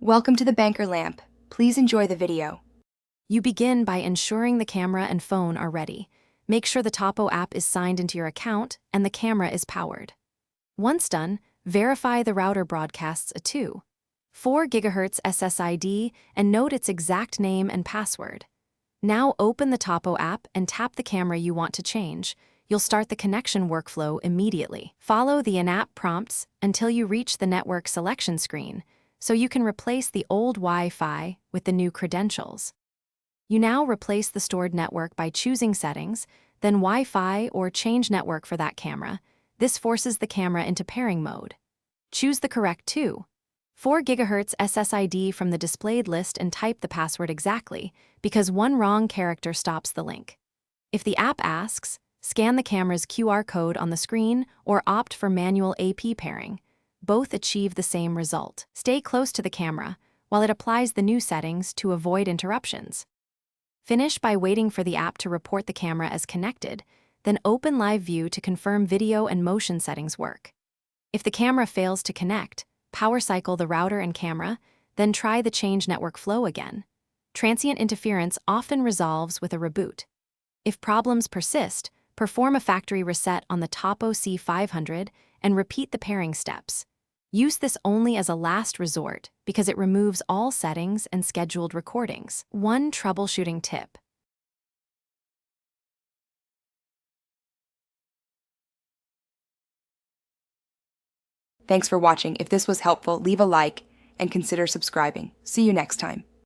Welcome to the Banker Lamp. Please enjoy the video. You begin by ensuring the camera and phone are ready. Make sure the Tapo app is signed into your account and the camera is powered. Once done, verify the router broadcasts a 2.4 GHz SSID and note its exact name and password. Now open the Tapo app and tap the camera you want to change. You'll start the connection workflow immediately. Follow the in-app prompts until you reach the network selection screen, so you can replace the old Wi-Fi with the new credentials. You now replace the stored network by choosing Settings, then Wi-Fi or change network for that camera. This forces the camera into pairing mode. Choose the correct 2.4 GHz SSID from the displayed list and type the password exactly, because one wrong character stops the link. If the app asks, scan the camera's QR code on the screen or opt for manual AP pairing. Both achieve the same result. Stay close to the camera while it applies the new settings to avoid interruptions. Finish by waiting for the app to report the camera as connected, then open Live View to confirm video and motion settings work. If the camera fails to connect, power cycle the router and camera, then try the change network flow again. Transient interference often resolves with a reboot. If problems persist, perform a factory reset on the Tapo C500 and repeat the pairing steps. Use this only as a last resort because it removes all settings and scheduled recordings. One troubleshooting tip. Thanks for watching. If this was helpful, leave a like and consider subscribing. See you next time.